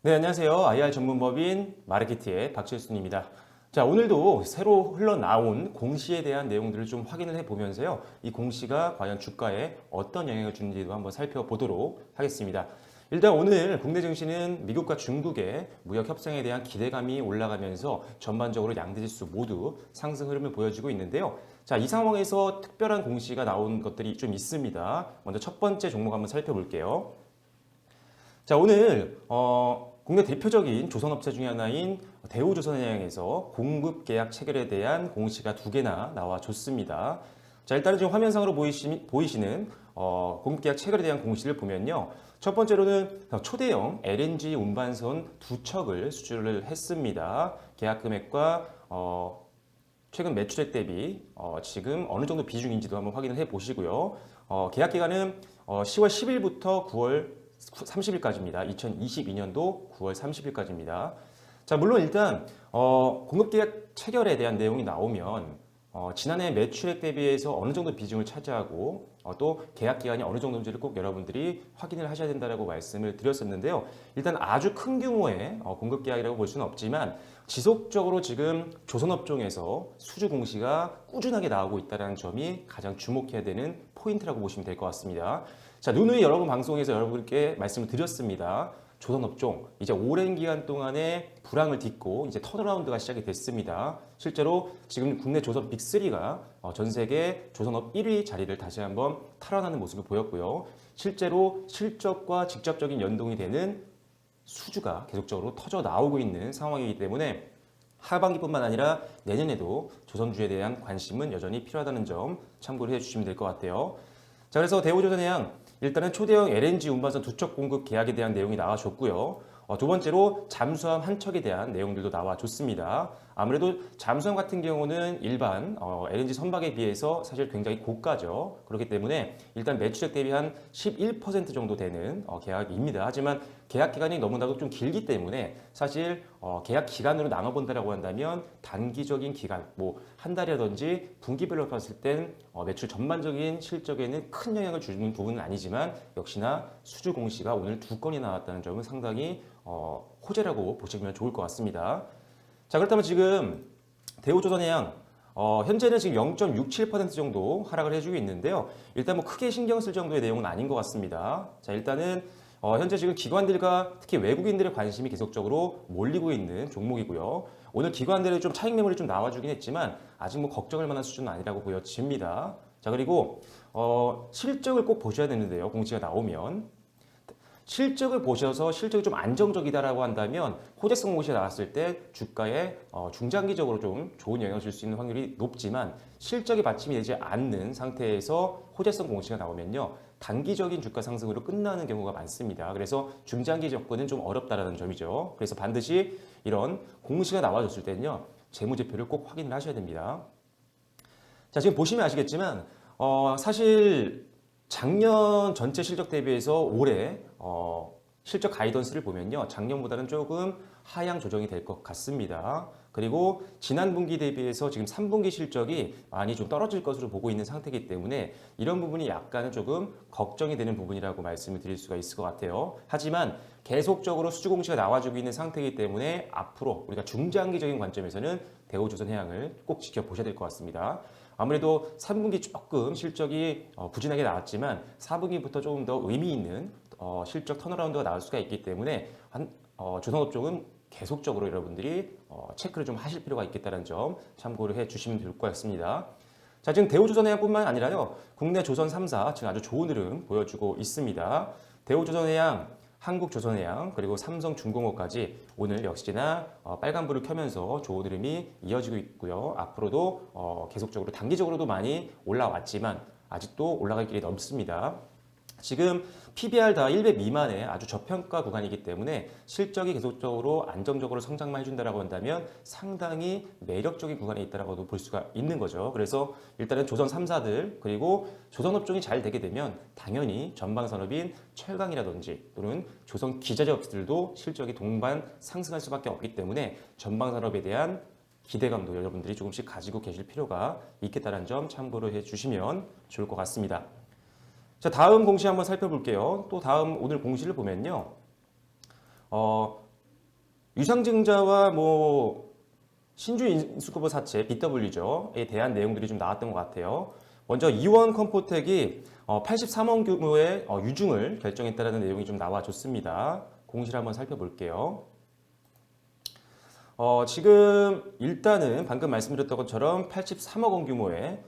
네, 안녕하세요. IR 전문법인 마르키티의 박철순입니다. 자, 오늘도 새로 흘러나온 공시에 대한 내용들을 좀 확인을 해보면서요. 이 공시가 과연 주가에 어떤 영향을 주는지도 한번 살펴보도록 하겠습니다. 일단 오늘 국내 증시는 미국과 중국의 무역 협상에 대한 기대감이 올라가면서 전반적으로 양대지수 모두 상승 흐름을 보여주고 있는데요. 자, 이 상황에서 특별한 공시가 나온 것들이 좀 있습니다. 먼저 첫 번째 종목 한번 살펴볼게요. 자, 오늘 국내 대표적인 조선업체 중에 하나인 대우조선해양에서 공급 계약 체결에 대한 공시가 두 개나 나와줬습니다. 자, 일단은 지금 화면상으로 보이시는 공급 계약 체결에 대한 공시를 보면요. 첫 번째로는 초대형 LNG 운반선 두 척을 수주를 했습니다. 계약 금액과 최근 매출액 대비 지금 어느 정도 비중인지도 한번 확인을 해 보시고요. 계약 기간은 10월 10일부터 9월 30일까지입니다. 2022년도 9월 30일까지입니다. 자, 물론 일단 공급 계약 체결에 대한 내용이 나오면 지난해 매출액 대비해서 어느 정도 비중을 차지하고 또 계약 기간이 어느 정도인지를 꼭 여러분들이 확인을 하셔야 된다고 말씀을 드렸었는데요. 일단 아주 큰 규모의 공급 계약이라고 볼 수는 없지만 지속적으로 지금 조선업종에서 수주 공시가 꾸준하게 나오고 있다는 점이 가장 주목해야 되는 포인트라고 보시면 될 것 같습니다. 자, 누누이 여러 번 방송에서 여러분께 말씀을 드렸습니다. 조선업종 이제 오랜 기간 동안의 불황을 딛고 이제 턴어라운드가 시작이 됐습니다. 실제로 지금 국내 조선 빅3가 전 세계 조선업 1위 자리를 다시 한번 탈환하는 모습을 보였고요. 실제로 실적과 직접적인 연동이 되는 수주가 계속적으로 터져 나오고 있는 상황이기 때문에 하반기뿐만 아니라 내년에도 조선주에 대한 관심은 여전히 필요하다는 점 참고를 해주시면 될 것 같아요. 자, 그래서 대우조선해양 일단은 초대형 LNG 운반선 두 척 공급 계약에 대한 내용이 나와줬고요. 두 번째로 잠수함 한 척에 대한 내용들도 나와줬습니다. 아무래도 잠수함 같은 경우는 일반 LNG 선박에 비해서 사실 굉장히 고가죠. 그렇기 때문에 일단 매출액 대비 한 11% 정도 되는 계약입니다. 하지만 계약 기간이 너무나도 좀 길기 때문에 사실 계약 기간으로 나눠본다라고 한다면 단기적인 기간, 뭐 한 달이라든지 분기별로 봤을 땐 매출 전반적인 실적에는 큰 영향을 주는 부분은 아니지만 역시나 수주 공시가 오늘 두 건이 나왔다는 점은 상당히 호재라고 보시면 좋을 것 같습니다. 자, 그렇다면 지금 대우조선해양 현재는 지금 0.67% 정도 하락을 해주고 있는데요. 일단 뭐 크게 신경 쓸 정도의 내용은 아닌 것 같습니다. 자, 일단은 현재 지금 기관들과 특히 외국인들의 관심이 계속적으로 몰리고 있는 종목이고요. 오늘 기관들의 좀 차익 매물이 좀 나와주긴 했지만 아직 뭐 걱정할 만한 수준은 아니라고 보여집니다. 자, 그리고 실적을 꼭 보셔야 되는데요. 공시가 나오면. 실적을 보셔서 실적이 좀 안정적이다라고 한다면 호재성 공시가 나왔을 때 주가에 중장기적으로 좀 좋은 영향을 줄 수 있는 확률이 높지만 실적이 받침이 되지 않는 상태에서 호재성 공시가 나오면요. 단기적인 주가 상승으로 끝나는 경우가 많습니다. 그래서 중장기 접근은 좀 어렵다라는 점이죠. 그래서 반드시 이런 공시가 나와줬을 때는요. 재무제표를 꼭 확인을 하셔야 됩니다. 자, 지금 보시면 아시겠지만 사실 작년 전체 실적 대비해서 올해 실적 가이던스를 보면요. 작년보다는 조금 하향 조정이 될 것 같습니다. 그리고 지난 분기 대비해서 지금 3분기 실적이 많이 좀 떨어질 것으로 보고 있는 상태이기 때문에 이런 부분이 약간은 조금 걱정이 되는 부분이라고 말씀을 드릴 수가 있을 것 같아요. 하지만 계속적으로 수주 공시가 나와주고 있는 상태이기 때문에 앞으로 우리가 중장기적인 관점에서는 대우조선해양을 꼭 지켜보셔야 될 것 같습니다. 아무래도 3분기 조금 실적이 부진하게 나왔지만 4분기부터 조금 더 의미 있는 실적 턴어라운드가 나올 수가 있기 때문에 조선업종은 계속적으로 여러분들이 체크를 좀 하실 필요가 있겠다는 점 참고를 해 주시면 될 것 같습니다. 자, 지금 대우조선해양뿐만 아니라요. 국내 조선 3사 지금 아주 좋은 흐름 보여주고 있습니다. 대우조선해양, 한국조선해양 그리고 삼성중공업까지 오늘 역시나 빨간불을 켜면서 좋은 흐름이 이어지고 있고요. 앞으로도 계속적으로 단기적으로도 많이 올라왔지만 아직도 올라갈 길이 넓습니다. 지금 PBR 다 1배 미만의 아주 저평가 구간이기 때문에 실적이 계속적으로 안정적으로 성장만 해준다라고 한다면 상당히 매력적인 구간에 있다라고도 볼 수가 있는 거죠. 그래서 일단은 조선 3사들 그리고 조선업종이 잘 되게 되면 당연히 전방산업인 철강이라든지 또는 조선 기자재업들도 실적이 동반 상승할 수밖에 없기 때문에 전방산업에 대한 기대감도 여러분들이 조금씩 가지고 계실 필요가 있겠다는 점 참고를 해주시면 좋을 것 같습니다. 자, 다음 공시 한번 살펴볼게요. 또 다음 오늘 공시를 보면요. 유상증자와 뭐 신주 인수거부 사채 BW죠에 대한 내용들이 좀 나왔던 것 같아요. 먼저 이원 컴포텍이 83억 규모의 유증을 결정했다는 내용이 좀 나와줬습니다. 공시를 한번 살펴볼게요. 지금 일단은 방금 말씀드렸던 것처럼 83억 원 규모의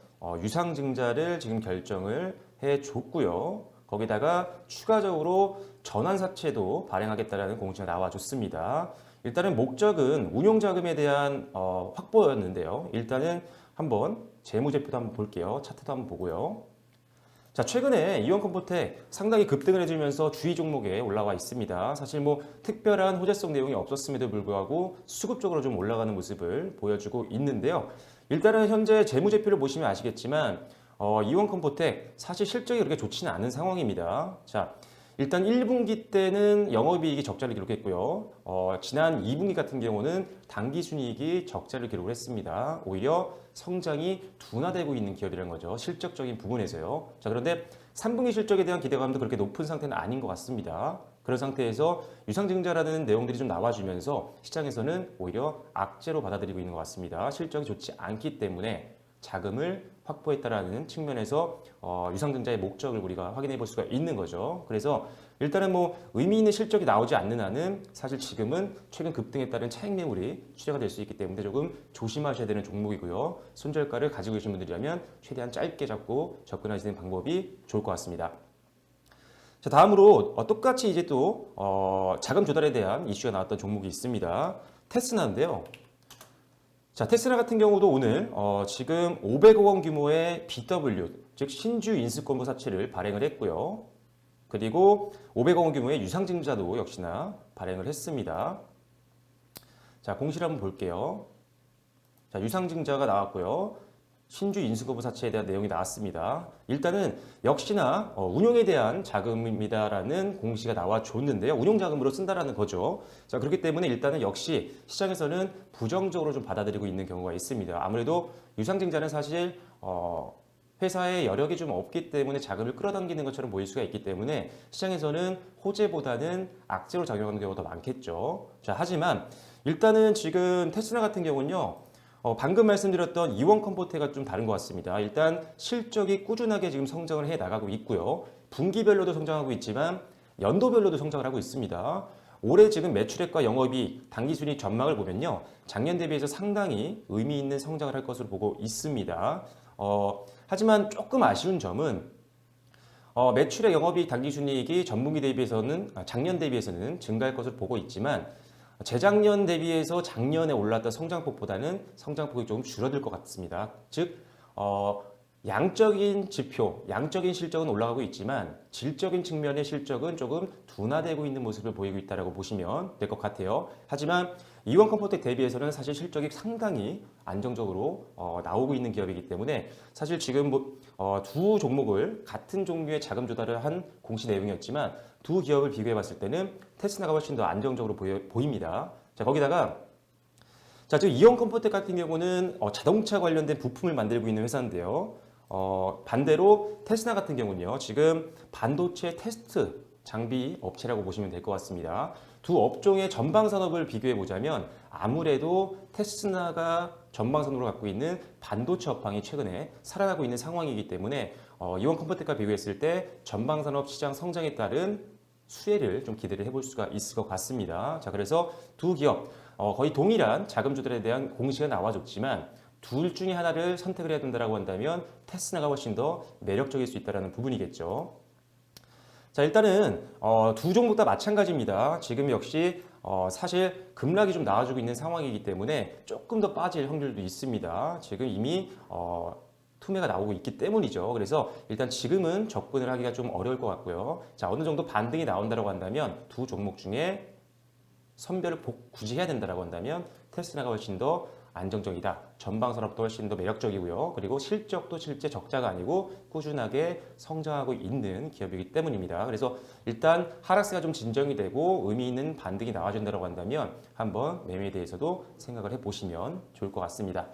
유상증자를 지금 결정을 해줬고요. 거기다가 추가적으로 전환사채도 발행하겠다는 공시가 나와줬습니다. 일단은 목적은 운용자금에 대한 확보였는데요. 일단은 한번 재무제표도 한번 볼게요. 차트도 한번 보고요. 자, 최근에 이원컴포텍 상당히 급등을 해주면서 주의 종목에 올라와 있습니다. 사실 뭐 특별한 호재성 내용이 없었음에도 불구하고 수급적으로 좀 올라가는 모습을 보여주고 있는데요. 일단은 현재 재무제표를 보시면 아시겠지만 이원컴포텍 사실 실적이 그렇게 좋지는 않은 상황입니다. 자, 일단 1분기 때는 영업이익이 적자를 기록했고요. 지난 2분기 같은 경우는 당기순이익이 적자를 기록을 했습니다. 오히려 성장이 둔화되고 있는 기업이라는 거죠. 실적적인 부분에서요. 자, 그런데 3분기 실적에 대한 기대감도 그렇게 높은 상태는 아닌 것 같습니다. 그런 상태에서 유상증자라는 내용들이 좀 나와주면서 시장에서는 오히려 악재로 받아들이고 있는 것 같습니다. 실적이 좋지 않기 때문에 자금을 확보했다라는 측면에서 유상증자의 목적을 우리가 확인해 볼 수가 있는 거죠. 그래서 일단은 뭐 의미 있는 실적이 나오지 않는 한은 사실 지금은 최근 급등에 따른 차익 매물이 출회가 될 수 있기 때문에 조금 조심하셔야 되는 종목이고요. 손절가를 가지고 계신 분들이라면 최대한 짧게 잡고 접근하시는 방법이 좋을 것 같습니다. 자, 다음으로 똑같이 이제 또 자금 조달에 대한 이슈가 나왔던 종목이 있습니다. 테스나인데요. 자, 테스라 같은 경우도 오늘 지금 500억 원 규모의 BW, 즉 신주 인수권부 사채를 발행을 했고요. 그리고 500억 원 규모의 유상증자도 역시나 발행을 했습니다. 자, 공시를 한번 볼게요. 자, 유상증자가 나왔고요. 신주 인수거부 사채에 대한 내용이 나왔습니다. 일단은 역시나 운용에 대한 자금입니다라는 공시가 나와줬는데요. 운용자금으로 쓴다라는 거죠. 자, 그렇기 때문에 일단은 역시 시장에서는 부정적으로 좀 받아들이고 있는 경우가 있습니다. 아무래도 유상증자는 사실 회사의 여력이 좀 없기 때문에 자금을 끌어당기는 것처럼 보일 수가 있기 때문에 시장에서는 호재보다는 악재로 작용하는 경우가 더 많겠죠. 자, 하지만 일단은 지금 테스라 같은 경우는요. 방금 말씀드렸던 이원컴포텍가 좀 다른 것 같습니다. 일단 실적이 꾸준하게 지금 성장을 해 나가고 있고요. 분기별로도 성장하고 있지만 연도별로도 성장을 하고 있습니다. 올해 지금 매출액과 영업이익, 당기순이익 전망을 보면요. 작년 대비해서 상당히 의미 있는 성장을 할 것으로 보고 있습니다. 하지만 조금 아쉬운 점은 매출액, 영업이익, 당기순이익이 전분기 대비해서는 작년 대비해서는 증가할 것으로 보고 있지만 재작년 대비해서 작년에 올랐던 성장폭보다는 성장폭이 조금 줄어들 것 같습니다. 즉 양적인 지표, 양적인 실적은 올라가고 있지만 질적인 측면의 실적은 조금 둔화되고 있는 모습을 보이고 있다고 보시면 될 것 같아요. 하지만 이원컴포텍 대비해서는 사실 실적이 상당히 안정적으로 나오고 있는 기업이기 때문에 사실 지금 두 종목을 같은 종류의 자금 조달을 한 공시 내용이었지만 두 기업을 비교해 봤을 때는 테스나가 훨씬 더 안정적으로 보입니다. 자, 거기다가 자, 지금 이원컴포텍 같은 경우는 자동차 관련된 부품을 만들고 있는 회사인데요. 반대로 테스나 같은 경우는요. 지금 반도체 테스트 장비 업체라고 보시면 될 것 같습니다. 두 업종의 전방 산업을 비교해 보자면 아무래도 테스나가 전방 산업으로 갖고 있는 반도체 업황이 최근에 살아나고 있는 상황이기 때문에 이원컴포텍과 비교했을 때 전방 산업 시장 성장에 따른 수혜를 좀 기대를 해볼 수가 있을 것 같습니다. 자, 그래서 두 기업 거의 동일한 자금 조달에 대한 공시가 나와줬지만 둘 중에 하나를 선택을 해야 된다고 한다면 테스나가 훨씬 더 매력적일 수 있다는 부분이겠죠. 자, 일단은 두 종목 다 마찬가지입니다. 지금 역시 사실 급락이 좀 나와주고 있는 상황이기 때문에 조금 더 빠질 확률도 있습니다. 지금 이미 투매가 나오고 있기 때문이죠. 그래서 일단 지금은 접근을 하기가 좀 어려울 것 같고요. 자, 어느 정도 반등이 나온다고 한다면 두 종목 중에 선별을 굳이 해야 된다고 한다면 테스나가 훨씬 더 안정적이다. 전방 산업도 훨씬 더 매력적이고요. 그리고 실적도 실제 적자가 아니고 꾸준하게 성장하고 있는 기업이기 때문입니다. 그래서 일단 하락세가 좀 진정이 되고 의미 있는 반등이 나와준다고 한다면 한번 매매에 대해서도 생각을 해보시면 좋을 것 같습니다.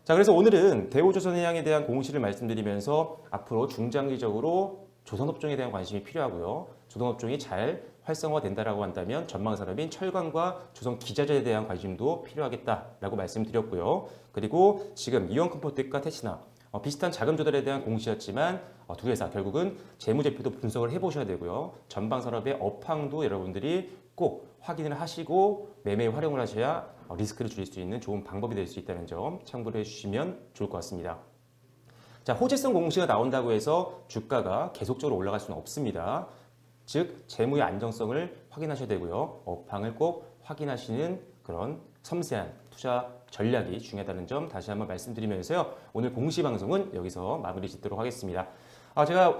자, 그래서 오늘은 대우조선해양에 대한 공시를 말씀드리면서 앞으로 중장기적으로 조선업종에 대한 관심이 필요하고요. 조선업종이 잘 활성화된다라고 한다면 전망 산업인 철강과 조선 기자재에 대한 관심도 필요하겠다라고 말씀드렸고요. 그리고 지금 이원 컴포트과 테스나 비슷한 자금 조달에 대한 공시였지만 두 회사 결국은 재무제표도 분석을 해보셔야 되고요. 전방 산업의 업황도 여러분들이 꼭 확인을 하시고 매매에 활용을 하셔야 리스크를 줄일 수 있는 좋은 방법이 될 수 있다는 점 참고를 해주시면 좋을 것 같습니다. 자, 호재성 공시가 나온다고 해서 주가가 계속적으로 올라갈 수는 없습니다. 즉 재무의 안정성을 확인하셔야 되고요. 업황을 꼭 확인하시는 그런 섬세한 투자 전략이 중요하다는 점 다시 한번 말씀드리면서요. 오늘 공시 방송은 여기서 마무리 짓도록 하겠습니다. 제가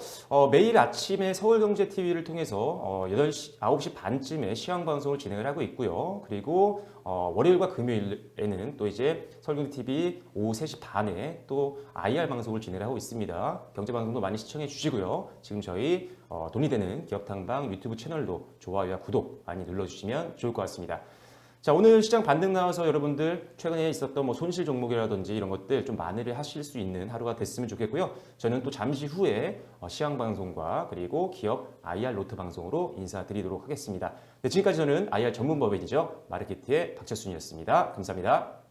매일 아침에 서울경제TV를 통해서 8시, 9시 반쯤에 시황 방송을 진행을 하고 있고요. 그리고 월요일과 금요일에는 또 이제 서울경제TV 오후 3시 반에 또 IR 방송을 진행을 하고 있습니다. 경제방송도 많이 시청해 주시고요. 지금 저희 돈이 되는 기업탐방 유튜브 채널도 좋아요와 구독 많이 눌러주시면 좋을 것 같습니다. 자, 오늘 시장 반등 나와서 여러분들 최근에 있었던 뭐 손실 종목이라든지 이런 것들 좀 만회를 하실 수 있는 하루가 됐으면 좋겠고요. 저는 또 잠시 후에 시황 방송과 그리고 기업 IR 노트 방송으로 인사드리도록 하겠습니다. 네, 지금까지 저는 IR 전문 법인이죠. 마르키트의 박철순이었습니다. 감사합니다.